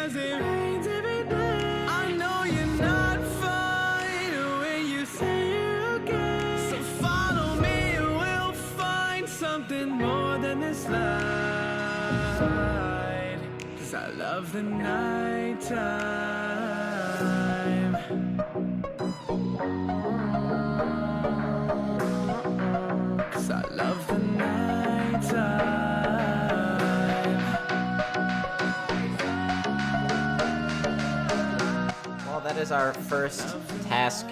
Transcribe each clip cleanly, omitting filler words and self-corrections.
'cause it rains every day. I know you're not fine when you say you're okay. So follow me and we'll find something more than this light. 'Cause I love the night time. 'Cause I love the night time. Well, that is our first task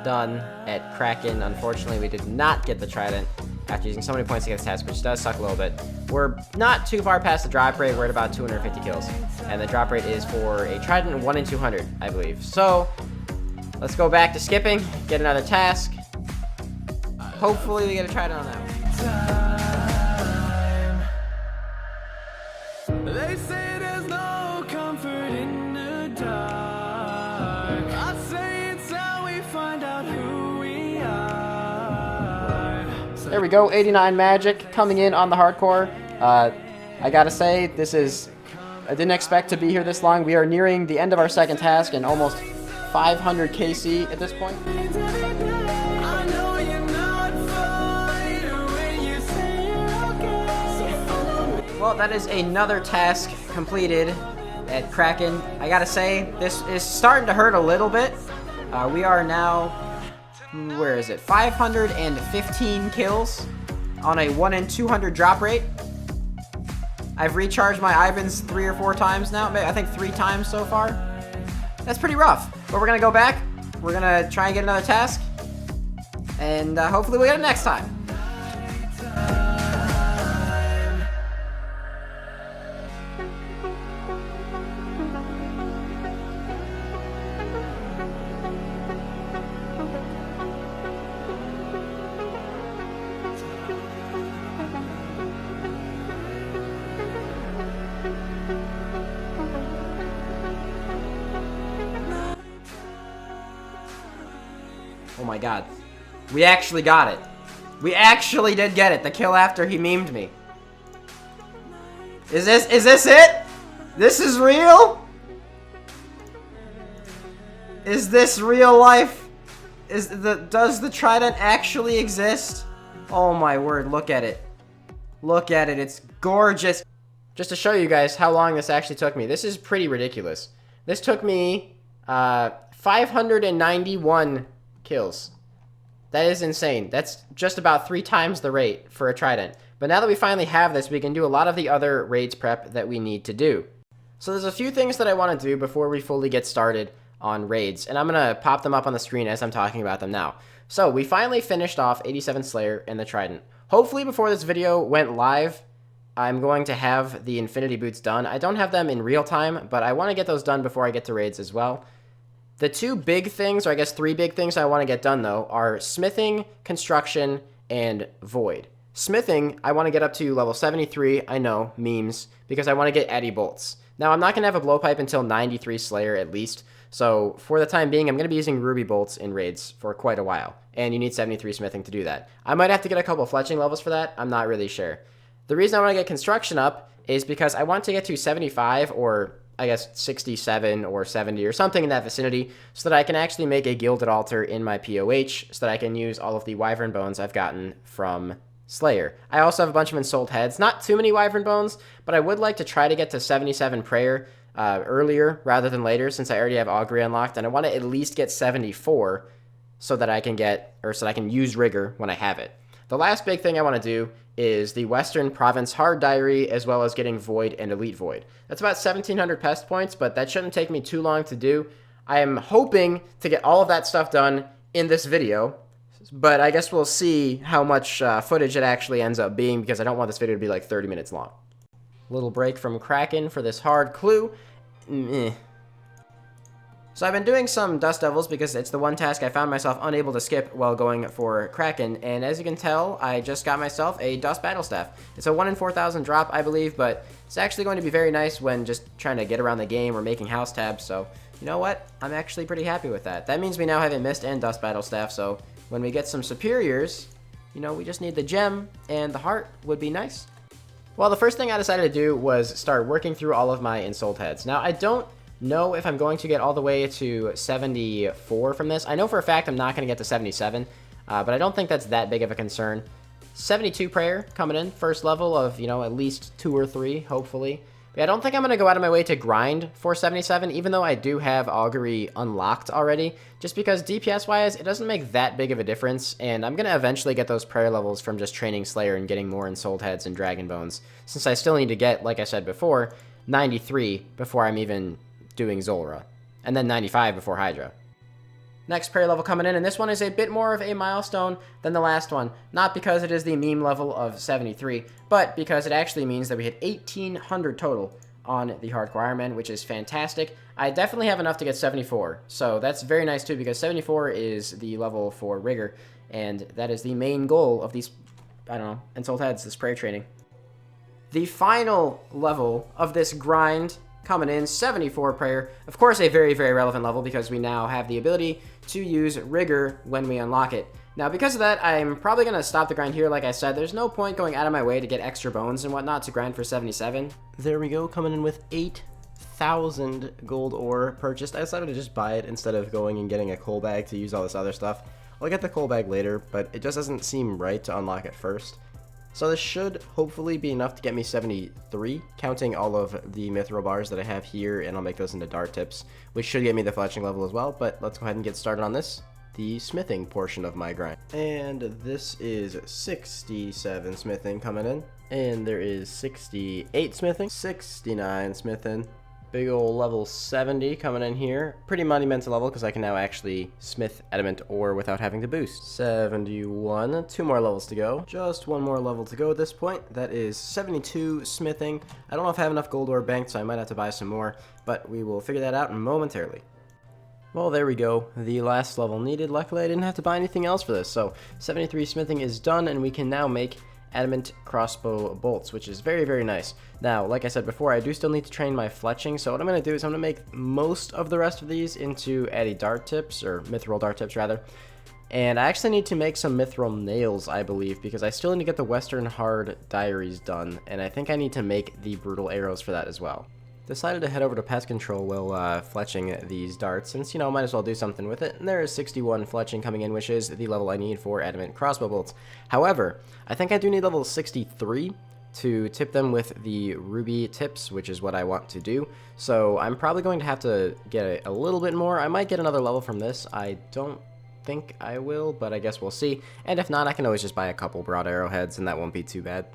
done at Kraken. Unfortunately, we did not get the Trident after using so many points to get this task, which does suck a little bit. We're not too far past the drop rate. We're at about 250 kills. And the drop rate is for a Trident 1 in 200, I believe. So, let's go back to skipping, get another task. Hopefully we get a Trident on that one. They say there's no comfort in the dark. I say it's how we find out who we are. There we go, 89 magic coming in on the hardcore. I gotta say, I didn't expect to be here this long. We are nearing the end of our second task and almost 500 KC at this point. Well, that is another task completed at Kraken. I gotta say, this is starting to hurt a little bit. We are now, where is it? 515 kills on a 1 in 200 drop rate. I've recharged my Ivans 3 or 4 times now. I think 3 times so far. That's pretty rough. But we're gonna go back. We're gonna try and get another task. And hopefully we'll get it next time. Oh my god. We actually got it. We actually did get it. The kill after he memed me. Is this it? This is real? Is this real life? Does the Trident actually exist? Oh my word, look at it. Look at it, it's gorgeous. Just to show you guys how long this actually took me. This is pretty ridiculous. This took me 591 kills. That is insane. That's just about 3 times the rate for a Trident. But now that we finally have this, we can do a lot of the other raids prep that we need to do. So there's a few things that I want to do before we fully get started on raids, and I'm going to pop them up on the screen as I'm talking about them now. So we finally finished off 87 Slayer and the Trident. Hopefully before this video went live, I'm going to have the Infinity Boots done. I don't have them in real time, but I want to get those done before I get to raids as well. The 2 big things, or I guess 3 big things I want to get done, though, are Smithing, Construction, and Void. Smithing, I want to get up to level 73, I know, memes, because I want to get Eddy Bolts. Now, I'm not going to have a Blowpipe until 93 Slayer at least, so for the time being, I'm going to be using Ruby Bolts in raids for quite a while, and you need 73 Smithing to do that. I might have to get a couple Fletching levels for that, I'm not really sure. The reason I want to get Construction up is because I want to get to 75, or I guess 67 or 70 or something in that vicinity, so that I can actually make a Gilded Altar in my POH, so that I can use all of the Wyvern Bones I've gotten from Slayer. I also have a bunch of Ensouled Heads, not too many Wyvern Bones, but I would like to try to get to 77 Prayer earlier rather than later, since I already have Augury unlocked, and I want to at least get 74 so that I can so that I can use Rigor when I have it. The last big thing I want to do is the Western Province Hard Diary, as well as getting Void and Elite Void. That's about 1,700 pest points, but that shouldn't take me too long to do. I am hoping to get all of that stuff done in this video, but I guess we'll see how much footage it actually ends up being, because I don't want this video to be like 30 minutes long. Little break from Kraken for this hard clue. So I've been doing some Dust Devils because it's the one task I found myself unable to skip while going for Kraken, and as you can tell, I just got myself a Dust Battle Staff. It's a 1 in 4,000 drop, I believe, but it's actually going to be very nice when just trying to get around the game or making house tabs, so you know what? I'm actually pretty happy with that. That means we now have a Mist and Dust Battle Staff, so when we get some Superiors, you know, we just need the Gem, and the Heart would be nice. Well, the first thing I decided to do was start working through all of my ensouled heads. Now, I don't know if I'm going to get all the way to 74 from this. I know for a fact I'm not going to get to 77, but I don't think that's that big of a concern. 72 prayer coming in, first level of, you know, at least 2 or 3, hopefully. But I don't think I'm going to go out of my way to grind for 77, even though I do have augury unlocked already, just because DPS-wise, it doesn't make that big of a difference, and I'm going to eventually get those prayer levels from just training Slayer and getting more ensouled heads and dragon bones, since I still need to get, like I said before, 93 before I'm even doing Zulrah, and then 95 before Hydra. Next prayer level coming in, and this one is a bit more of a milestone than the last one. Not because it is the meme level of 73, but because it actually means that we hit 1,800 total on the Hardcore Iron Man, which is fantastic. I definitely have enough to get 74, so that's very nice too, because 74 is the level for Rigor, and that is the main goal of these, I don't know, Ensouled Heads, this prayer training. The final level of this grind coming in, 74 prayer. Of course, a very, very relevant level because we now have the ability to use Rigor when we unlock it. Now, because of that, I'm probably going to stop the grind here. Like I said, there's no point going out of my way to get extra bones and whatnot to grind for 77. There we go, coming in with 8,000 gold ore purchased. I decided to just buy it instead of going and getting a coal bag to use all this other stuff. I'll get the coal bag later, but it just doesn't seem right to unlock it first. So this should hopefully be enough to get me 73, counting all of the mithril bars that I have here, and I'll make those into dart tips, which should get me the fletching level as well. But let's go ahead and get started on this, the smithing portion of my grind. And this is 67 smithing coming in, and there is 68 smithing, 69 smithing, big ol' level 70 coming in here. Pretty monumental level because I can now actually smith adamant ore without having to boost. 71, 2 more levels to go. Just 1 more level to go at this point. That is 72 smithing. I don't know if I have enough gold ore banked, so I might have to buy some more, but we will figure that out momentarily. Well, there we go. The last level needed. Luckily, I didn't have to buy anything else for this, so 73 smithing is done, and we can now make adamant crossbow bolts, which is very, very nice. Now, like I said before, I do still need to train my fletching, so what I'm going to do is I'm going to make most of the rest of these into addy dart tips, or mithril dart tips rather. And I actually need to make some mithril nails, I believe, because I still need to get the Western Hard diaries done, and I think I need to make the brutal arrows for that as well. Decided to head over to pest control while fletching these darts, since, you know, might as well do something with it. And there is 61 fletching coming in, which is the level I need for adamant crossbow bolts. However, I think I do need level 63 to tip them with the ruby tips, which is what I want to do. So I'm probably going to have to get a little bit more. I might get another level from this. I don't think I will, but I guess we'll see. And if not, I can always just buy a couple broad arrowheads, and that won't be too bad.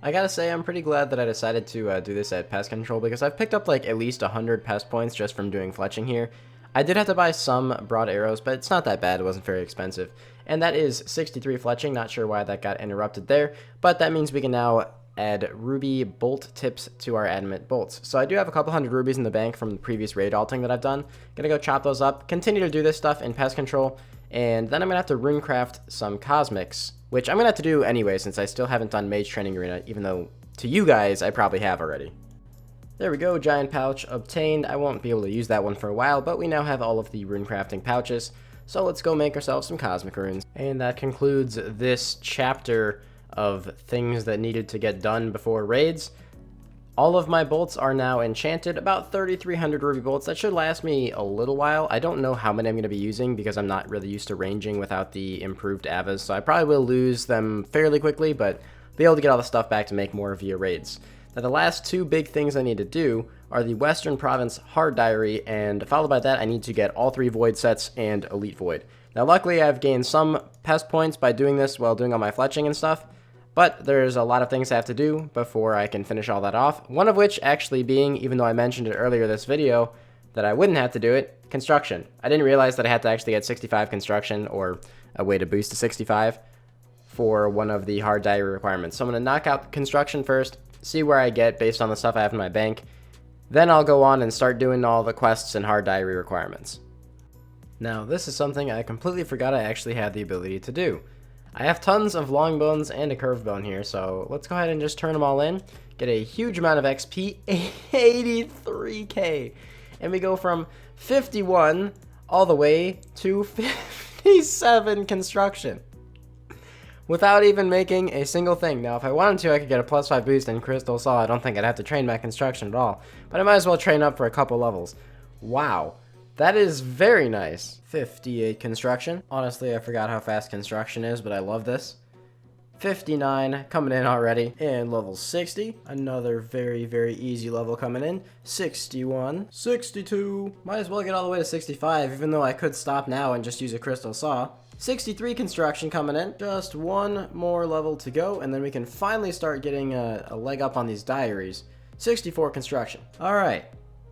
I gotta say, I'm pretty glad that I decided to do this at pest control, because I've picked up like at least 100 pest points just from doing fletching here. I did have to buy some broad arrows, but it's not that bad. It wasn't very expensive. And that is 63 fletching. Not sure why that got interrupted there, but that means we can now add ruby bolt tips to our adamant bolts. So I do have a couple hundred rubies in the bank from the previous raid alting that I've done. Gonna go chop those up, continue to do this stuff in pest control, and then I'm gonna have to runecraft some cosmics, which I'm gonna have to do anyway since I still haven't done Mage Training Arena, even though to you guys I probably have already. There we go, giant pouch obtained. I won't be able to use that one for a while, but we now have all of the runecrafting pouches, so let's go make ourselves some cosmic runes. And that concludes this chapter of things that needed to get done before raids. All of my bolts are now enchanted, about 3,300 ruby bolts. That should last me a little while. I don't know how many I'm going to be using because I'm not really used to ranging without the improved avas, so I probably will lose them fairly quickly, but be able to get all the stuff back to make more via raids. Now the last 2 big things I need to do are the Western Province Hard Diary, and followed by that I need to get all 3 Void sets and Elite Void. Now luckily I've gained some pest points by doing this while doing all my fletching and stuff, but there's a lot of things I have to do before I can finish all that off. One of which actually being, even though I mentioned it earlier this video, that I wouldn't have to do it, construction. I didn't realize that I had to actually get 65 construction, or a way to boost to 65, for one of the hard diary requirements. So I'm going to knock out construction first, see where I get based on the stuff I have in my bank. Then I'll go on and start doing all the quests and hard diary requirements. Now, this is something I completely forgot I actually had the ability to do. I have tons of long bones and a curved bone here, so let's go ahead and just turn them all in. Get a huge amount of XP, 83k. And we go from 51 all the way to 57 construction. without even making a single thing. Now, if I wanted to, I could get a +5 boost in Crystal Saw. I don't think I'd have to train my construction at all. But I might as well train up for a couple levels. Wow. That is very nice. 58 construction. Honestly, I forgot how fast construction is, but I love this. 59 coming in already. And level 60. Another very, very easy level coming in. 61. 62. Might as well get all the way to 65, even though I could stop now and just use a Crystal Saw. 63 construction coming in. Just one more level to go, and then we can finally start getting a leg up on these diaries. 64 construction. Alright.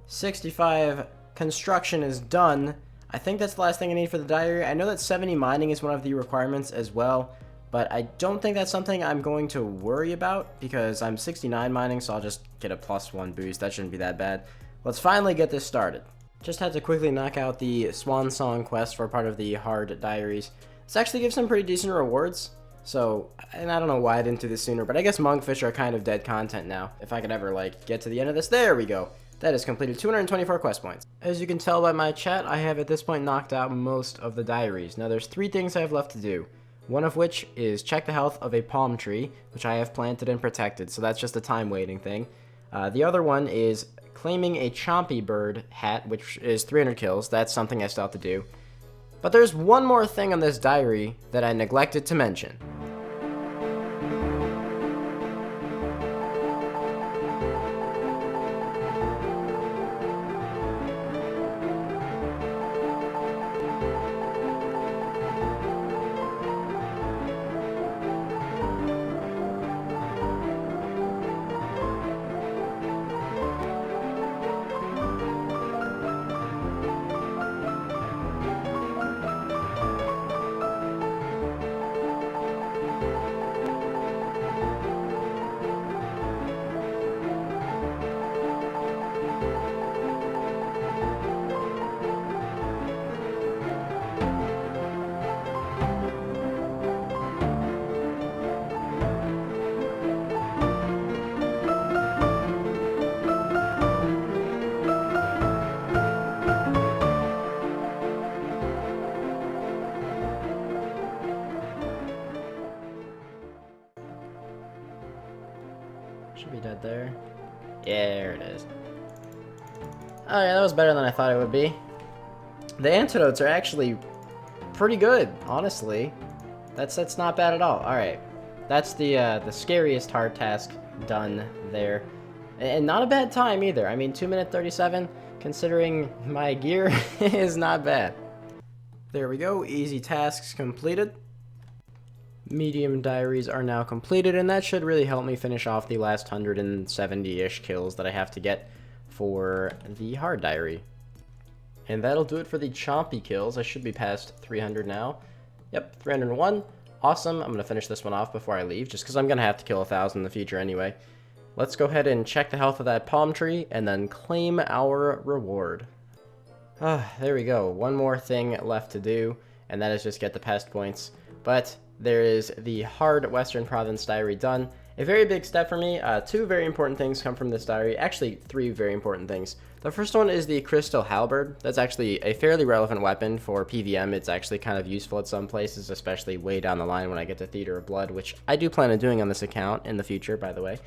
65 construction is done. I think that's the last thing I need for the diary. I know that 70 mining is one of the requirements as well, but I don't think that's something I'm going to worry about because I'm 69 mining, so I'll just get a +1 boost. That shouldn't be that bad. Let's finally get this started. Just had to quickly knock out the Swan Song quest for part of the hard diaries. This actually gives some pretty decent rewards. So, and I don't know why I didn't do this sooner, but I guess monkfish are kind of dead content now. If I could ever, like, get to the end of this, there we go. That is completed 224 quest points. As you can tell by my chat, I have at this point knocked out most of the diaries. Now there's 3 things I have left to do. One of which is check the health of a palm tree, which I have planted and protected, so that's just a time waiting thing. The other one is claiming a chompy bird hat, which is 300 kills. That's something I still have to do. But there's one more thing on this diary that I neglected to mention. Should be dead there. Yeah, there it is. Oh yeah, that was better than I thought it would be. The antidotes are actually pretty good, honestly. That's not bad at all. Alright. That's the scariest hard task done there. And not a bad time either. I mean, 2 minute 37, considering my gear, is not bad. There we go, easy tasks completed. Medium diaries are now completed, and that should really help me finish off the last 170-ish kills that I have to get for the hard diary. And that'll do it for the chompy kills. I should be past 300 now. Yep, 301. Awesome. I'm going to finish this one off before I leave, just because I'm going to have to kill 1,000 in the future anyway. Let's go ahead and check the health of that palm tree, and then claim our reward. There we go. One more thing left to do, and that is just get the pest points. But there is the hard Western Province diary done. A very big step for me. 2 very important things come from this diary. Actually, 3 very important things. The first one is the Crystal Halberd. That's actually a fairly relevant weapon for PVM. It's actually kind of useful at some places, especially way down the line when I get to Theater of Blood, which I do plan on doing on this account in the future, by the way.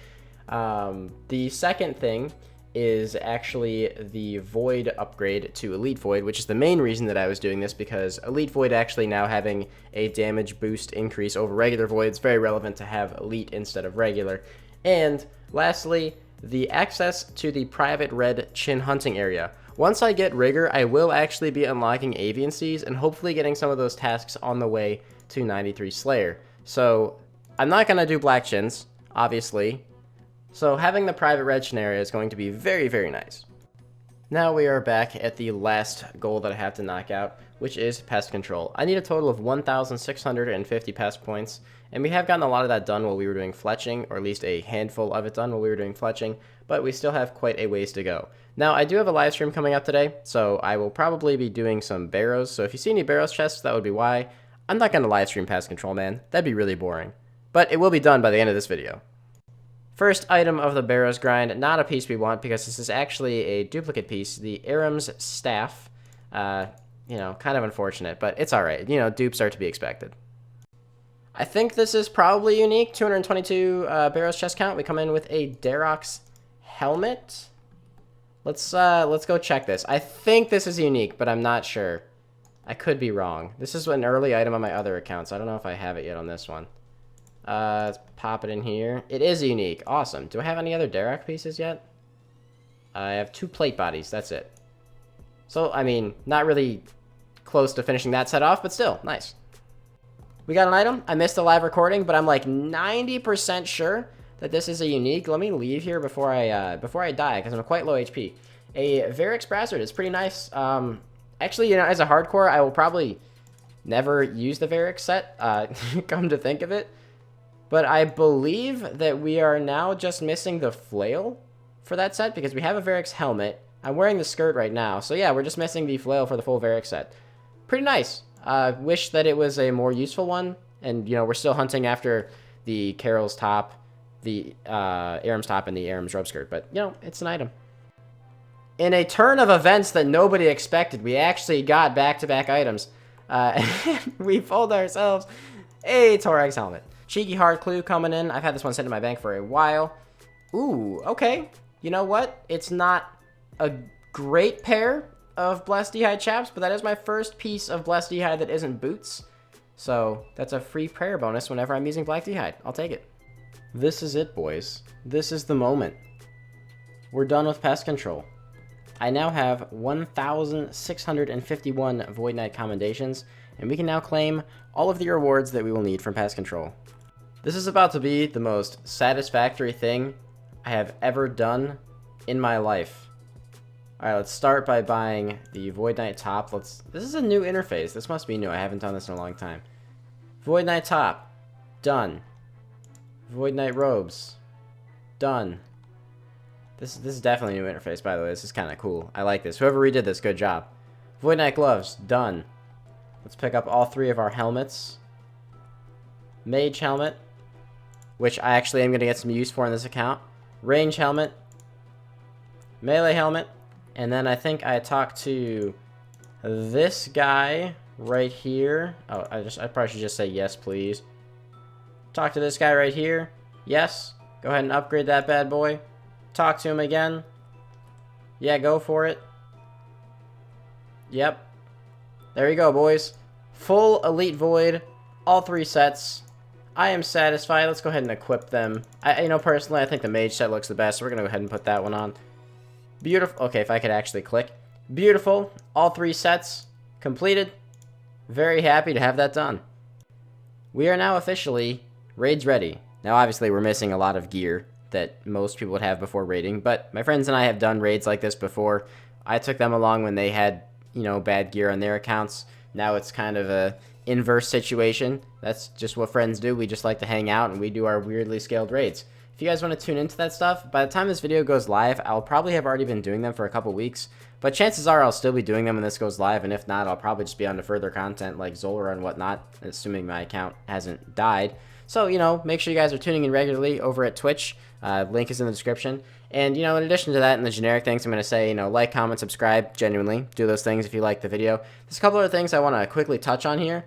The second thing is actually the Void upgrade to Elite Void, which is the main reason that I was doing this, because Elite Void actually now having a damage boost increase over regular Void, it's very relevant to have Elite instead of regular. And lastly, the access to the private red chin hunting area. Once I get Rigor, I will actually be unlocking Avian Seas and hopefully getting some of those tasks on the way to 93 Slayer. So I'm not going to do Black Chins, obviously. So having the private red chin area is going to be very, very nice. Now we are back at the last goal that I have to knock out, which is pest control. I need a total of 1,650 pest points, and we have gotten a lot of that done while we were doing fletching, or at least a handful of it done while we were doing fletching, but we still have quite a ways to go. Now, I do have a live stream coming up today, so I will probably be doing some Barrows, so if you see any Barrows chests, that would be why. I'm not going to live stream pest control, man. That'd be really boring. But it will be done by the end of this video. First item of the Barrows grind, not a piece we want because this is actually a duplicate piece, the Aram's Staff. You know, kind of unfortunate, but it's alright. You know, dupes are to be expected. I think this is probably unique. 222 Barrows chest count. We come in with a Darok's helmet. Let's go check this. I think this is unique, but I'm not sure. I could be wrong. This is an early item on my other account, so I don't know if I have it yet on this one. Let's pop it in here. It is unique. Awesome. Do I have any other Darok pieces yet? I have 2 plate bodies. That's it. So, I mean, not really close to finishing that set off, but still, nice. We got an item. I missed the live recording, but I'm like 90% sure that this is a unique. Let me leave here before I die, because I'm quite low HP. A Varix Brassard is pretty nice. Actually, you know, as a hardcore, I will probably never use the Varix set, come to think of it. But I believe that we are now just missing the flail for that set, because we have a Varix helmet. I'm wearing the skirt right now, so yeah, we're just missing the flail for the full Varix set. Pretty nice. Wish that it was a more useful one, and, you know, we're still hunting after the Carol's top, the Aram's top, and the Aram's robe skirt, but, you know, it's an item. In a turn of events that nobody expected, we actually got back-to-back items. We pulled ourselves a Torag's helmet. Cheeky hard clue coming in. I've had this one sitting in my bank for a while. Ooh, okay. You know what? It's not a great pair of Blessed D'hide chaps, but that is my first piece of Blessed D'hide that isn't boots. So that's a free prayer bonus whenever I'm using Black D'hide. I'll take it. This is it, boys. This is the moment. We're done with pest control. I now have 1,651 Void Knight commendations, and we can now claim all of the rewards that we will need from pest control. This is about to be the most satisfactory thing I have ever done in my life. Alright, let's start by buying the Void Knight top. This is a new interface. This must be new. I haven't done this in a long time. Void Knight top. Done. Void Knight robes. Done. This is definitely a new interface, by the way. This is kind of cool. I like this. Whoever redid this, good job. Void Knight gloves. Done. Let's pick up all 3 of our helmets. Mage helmet, which I actually am going to get some use for in this account. Range helmet. Melee helmet. And then I think I talked to this guy right here. Oh, I probably should just say yes, please. Talk to this guy right here. Yes. Go ahead and upgrade that bad boy. Talk to him again. Yeah, go for it. Yep. There you go, boys. Full Elite Void. All 3 sets. I am satisfied. Let's go ahead and equip them. You know, personally, I think the mage set looks the best, so we're going to go ahead and put that one on. Beautiful. Okay, if I could actually click. Beautiful. All 3 sets completed. Very happy to have that done. We are now officially raids ready. Now, obviously, we're missing a lot of gear that most people would have before raiding, but my friends and I have done raids like this before. I took them along when they had, you know, bad gear on their accounts. Now it's kind of a inverse situation. That's just what friends do. We just like to hang out and we do our weirdly scaled raids. If you guys want to tune into that stuff, by the time this video goes live, I'll probably have already been doing them for a couple weeks, but chances are I'll still be doing them when this goes live, and if not, I'll probably just be on to further content like Zola and whatnot, assuming my account hasn't died. So, you know, make sure you guys are tuning in regularly over at Twitch. Link is in the description. And, you know, in addition to that, and the generic things, I'm going to say, you know, like, comment, subscribe, genuinely. Do those things if you like the video. There's a couple other things I want to quickly touch on here.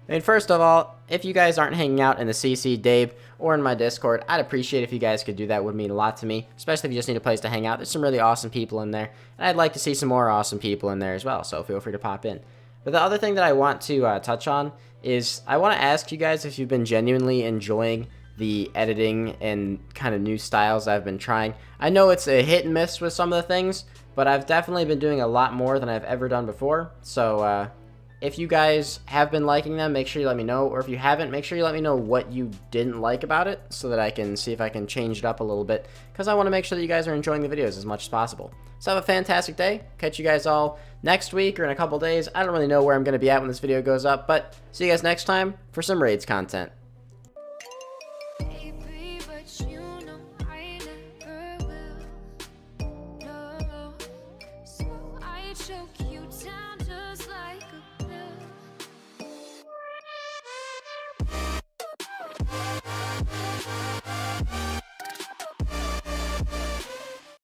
I mean, first of all, if you guys aren't hanging out in the CC, Dabe, or in my Discord, I'd appreciate if you guys could do that. It would mean a lot to me, especially if you just need a place to hang out. There's some really awesome people in there, and I'd like to see some more awesome people in there as well, so feel free to pop in. But the other thing that I want to touch on is I want to ask you guys if you've been genuinely enjoying the editing and kind of new styles I've been trying. I know it's a hit and miss with some of the things, but I've definitely been doing a lot more than I've ever done before. So if you guys have been liking them, make sure you let me know. Or if you haven't, make sure you let me know what you didn't like about it so that I can see if I can change it up a little bit, because I want to make sure that you guys are enjoying the videos as much as possible. So have a fantastic day. Catch you guys all next week or in a couple days. I don't really know where I'm going to be at when this video goes up, but see you guys next time for some raids content. Baby, but you know I never will. No, so I choke you.